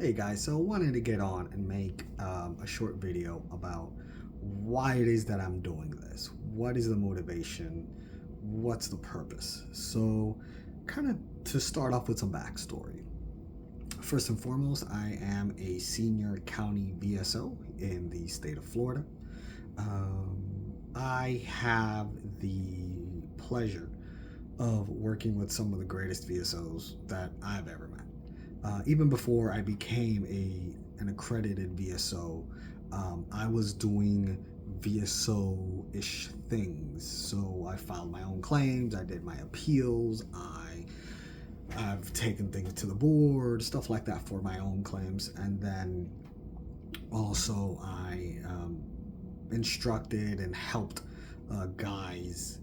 Hey guys, so I wanted to get on and make a short video about why it is that I'm doing this. What is the motivation? What's the purpose? So, kind of to start off with some backstory. First and foremost, I am a senior county VSO in the state of Florida. I have the pleasure of working with some of the greatest VSOs that I've ever met. Even before I became an accredited VSO, I was doing VSO-ish things. So I filed my own claims, I did my appeals, I've taken things to the board, stuff like that for my own claims, and then also I instructed and helped guys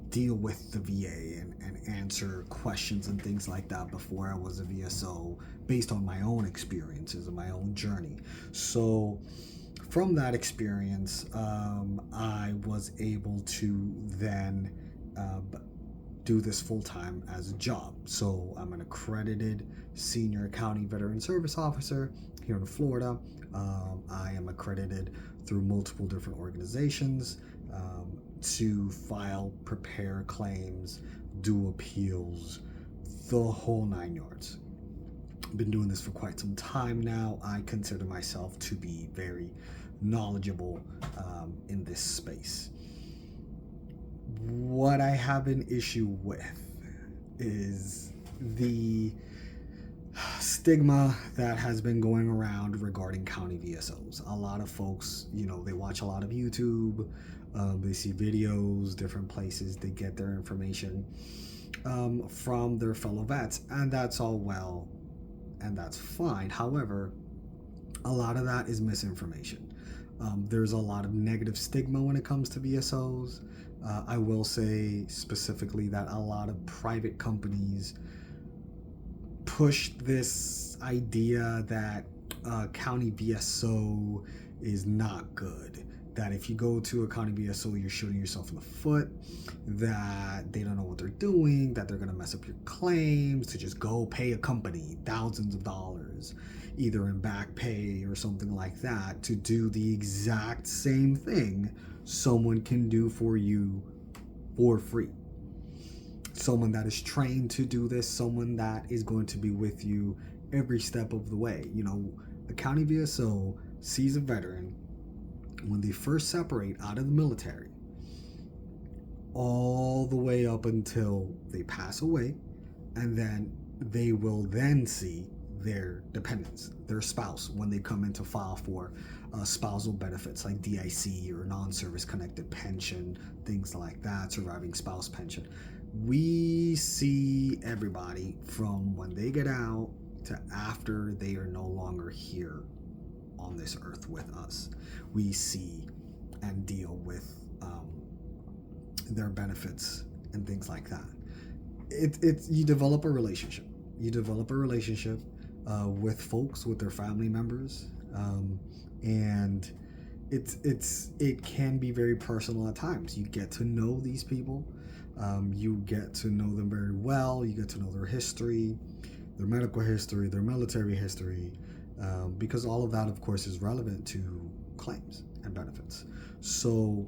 deal with the VA and answer questions and things like that before I was a VSO based on my own experiences and my own journey. So from that experience, I was able to then do this full time as a job. So I'm an accredited senior county veteran service officer here in Florida. I am accredited through multiple different organizations to file, prepare claims, do appeals, the whole nine yards. I've been doing this for quite some time now. I consider myself to be very knowledgeable in this space. What I have an issue with is the stigma that has been going around regarding county VSOs. A lot of folks, they watch a lot of YouTube, they see videos, different places, they get their information from their fellow vets, and that's all well and that's fine. However, a lot of that is misinformation. There's a lot of negative stigma when it comes to VSOs. I will say specifically that a lot of private companies pushed this idea that county VSO is not good. That if you go to a county VSO, you're shooting yourself in the foot, that they don't know what they're doing, that they're going to mess up your claims, to just go pay a company thousands of dollars, either in back pay or something like that, to do the exact same thing someone can do for you for free. Someone that is trained to do this, someone that is going to be with you every step of the way. A county VSO sees a veteran when they first separate out of the military, all the way up until they pass away, and then they will then see their dependents, their spouse, when they come in to file for spousal benefits like DIC or non-service connected pension, things like that, surviving spouse pension. We see everybody from when they get out to after they are no longer here on this earth with us. We see and deal with their benefits and things like that. It's you develop a relationship. You develop a relationship with folks, with their family members, and it can be very personal at times. You get to know these people. You get to know them very well. You get to know their history, their medical history, their military history, because all of that, of course, is relevant to claims and benefits. So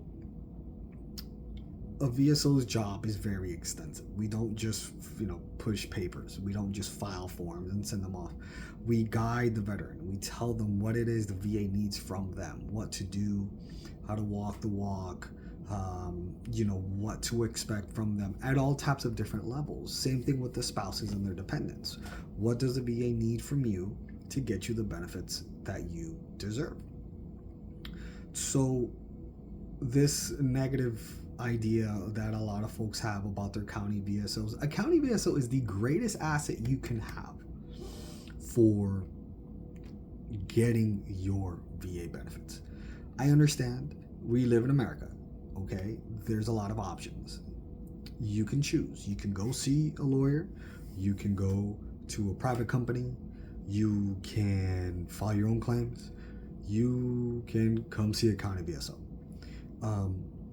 a VSO's job is very extensive. We don't just, push papers. We don't just file forms and send them off. We guide the veteran. We tell them what it is the VA needs from them, what to do, how to walk the walk, what to expect from them at all types of different levels. Same thing with the spouses and their dependents. What does the VA need from you to get you the benefits that you deserve? So this negative idea that a lot of folks have about their county VSOs, a county VSO is the greatest asset you can have for getting your VA benefits. I understand we live in America, okay? There's a lot of options. You can choose. You can go see a lawyer, you can go to a private company, you can file your own claims, you can come see a county VSO.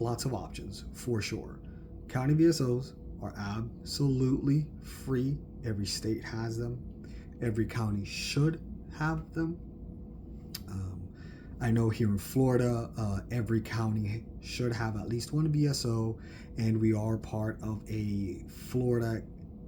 Lots of options for sure. County VSOs are absolutely free. Every state has them. Every county should have them. Um, I know here in Florida, every county should have at least one VSO, and we are part of a Florida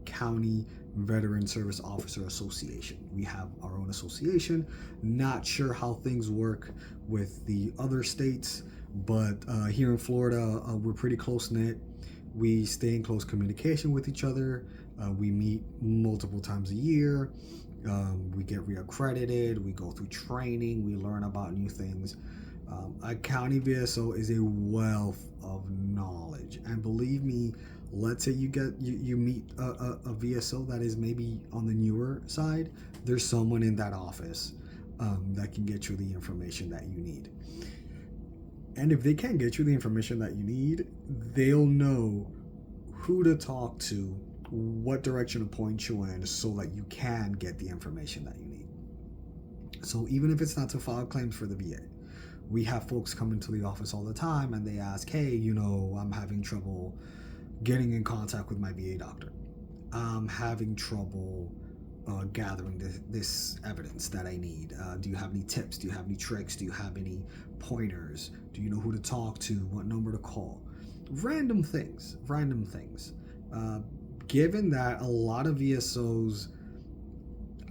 County Veteran Service Officer Association. We have our own association. Not sure how things work with the other states, but here in Florida, we're pretty close knit. We stay in close communication with each other. We meet multiple times a year. We get reaccredited. We go through training. We learn about new things. A county VSO is a wealth of knowledge, and believe me, let's say you meet a VSO that is maybe on the newer side. There's someone in that office that can get you the information that you need. And if they can't get you the information that you need, they'll know who to talk to, what direction to point you in, so that you can get the information that you need. So even if it's not to file claims for the VA, we have folks come into the office all the time and they ask, hey, I'm having trouble getting in contact with my VA doctor. I'm having trouble gathering this evidence that I need. Do you have any tips? Do you have any tricks? Do you have any pointers? Do you know who to talk to? What number to call? Random things. Given that a lot of VSOs,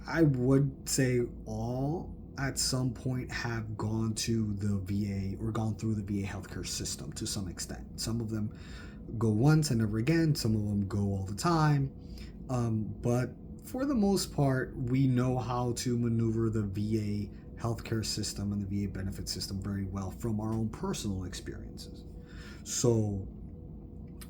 I would say all at some point have gone to the VA or gone through the VA healthcare system to some extent. Some of them go once and never again. Some of them go all the time. But for the most part, we know how to maneuver the VA healthcare system and the VA benefit system very well from our own personal experiences. So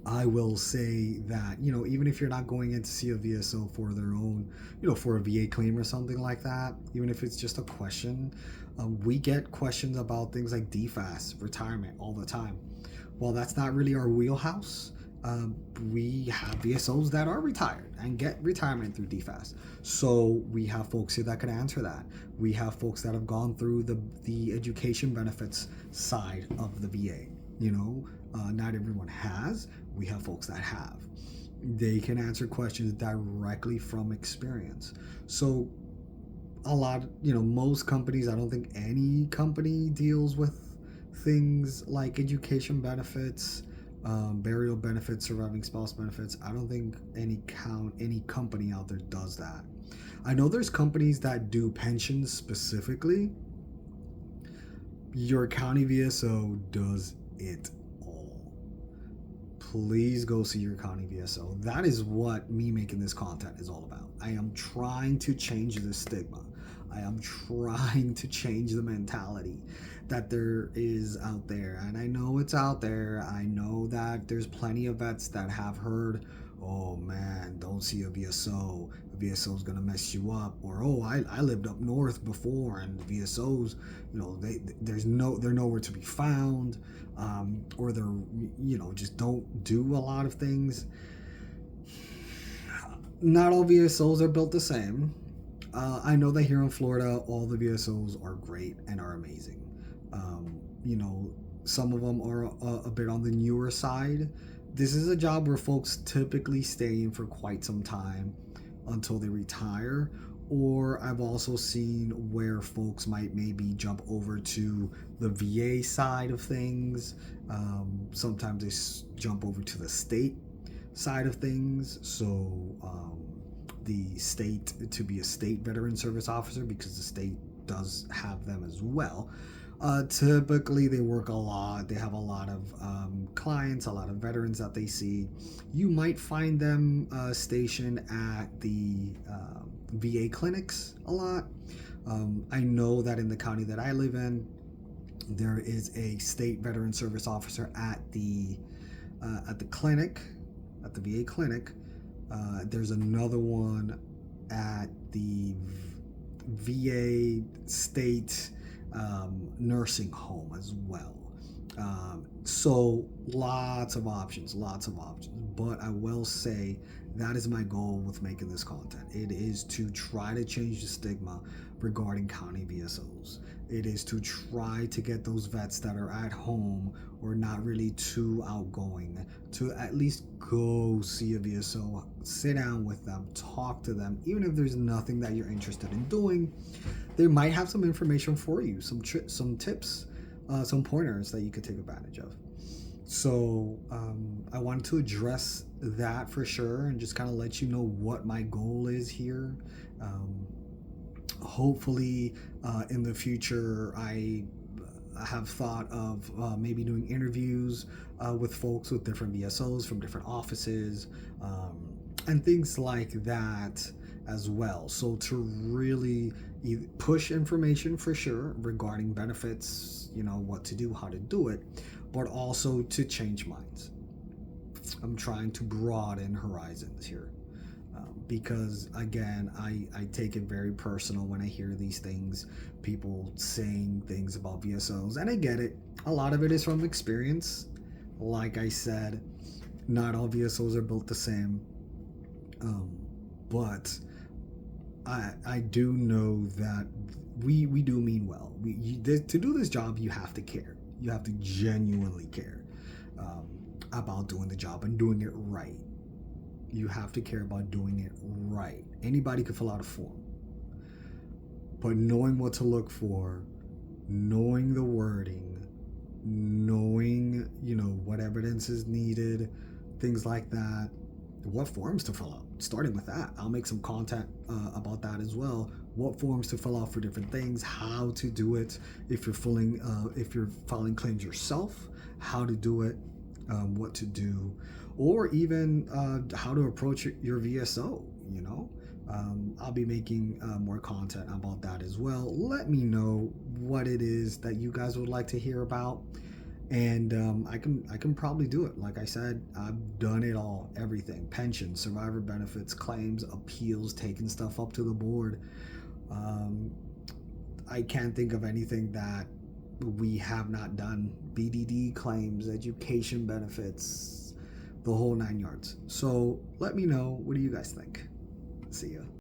I will say that, even if you're not going in to see a VSO for their own, for a VA claim or something like that, even if it's just a question, we get questions about things like DFAS, retirement all the time. While that's not really our wheelhouse, we have VSOs that are retired and get retirement through DFAS. So we have folks here that can answer that. We have folks that have gone through the education benefits side of the VA. Not everyone has. We have folks that have. They can answer questions directly from experience. So most companies, I don't think any company deals with things like education benefits, burial benefits, surviving spouse benefits. I don't think any company out there does that. I know there's companies that do pensions specifically. Your county VSO does it all. Please go see your county VSO. That is what me making this content is all about. I am trying to change the stigma. I am trying to change the mentality that there is out there. And I know it's out there. I know that there's plenty of vets that have heard, oh man, don't see a VSO. A VSO is going to mess you up. Or, oh, I lived up north before, and the VSOs, they're nowhere to be found. Or they're, just don't do a lot of things. Not all VSOs are built the same. I know that here in Florida, all the VSOs are great and are amazing. Some of them are a bit on the newer side. This is a job where folks typically stay in for quite some time until they retire. Or I've also seen where folks might maybe jump over to the VA side of things. Sometimes they jump over to the state side of things. So the state, to be a state veteran service officer, because the state does have them as well. Typically they work a lot. They have a lot of clients, a lot of veterans that they see. You might find them stationed at the VA clinics a lot. I know that in the county that I live in, there is a state veteran service officer at the clinic, at the VA clinic. There's another one at the VA state nursing home as well. So lots of options. But I will say that is my goal with making this content. It is to try to change the stigma regarding county VSOs. It is to try to get those vets that are at home or not really too outgoing to at least go see a VSO, sit down with them, talk to them. Even if there's nothing that you're interested in doing, they might have some information for you, some tips, some pointers that you could take advantage of. So I wanted to address that for sure and just kind of let you know what my goal is here. Hopefully, in the future, I have thought of maybe doing interviews with folks with different VSOs from different offices and things like that as well. So to really push information for sure regarding benefits, what to do, how to do it, but also to change minds. I'm trying to broaden horizons here. Because again, I take it very personal when I hear these things, people saying things about VSOs, and I get it. A lot of it is from experience. Like I said, not all VSOs are built the same, but I do know that we do mean well. To do this job, you have to care. You have to genuinely care about doing the job and doing it right. You have to care about doing it right. Anybody could fill out a form. But knowing what to look for, knowing the wording, knowing, what evidence is needed, things like that, what forms to fill out, starting with that. I'll make some content about that as well. What forms to fill out for different things, how to do it, if you're filing claims yourself, how to do it, what to do, or even how to approach your VSO. I'll be making more content about that as well. Let me know what it is that you guys would like to hear about, and I can probably do it. Like I said, I've done it all, everything: pension, survivor benefits, claims, appeals, taking stuff up to the board. I can't think of anything that we have not done. BDD claims, education benefits, the whole 9 yards. So let me know, what do you guys think? See ya.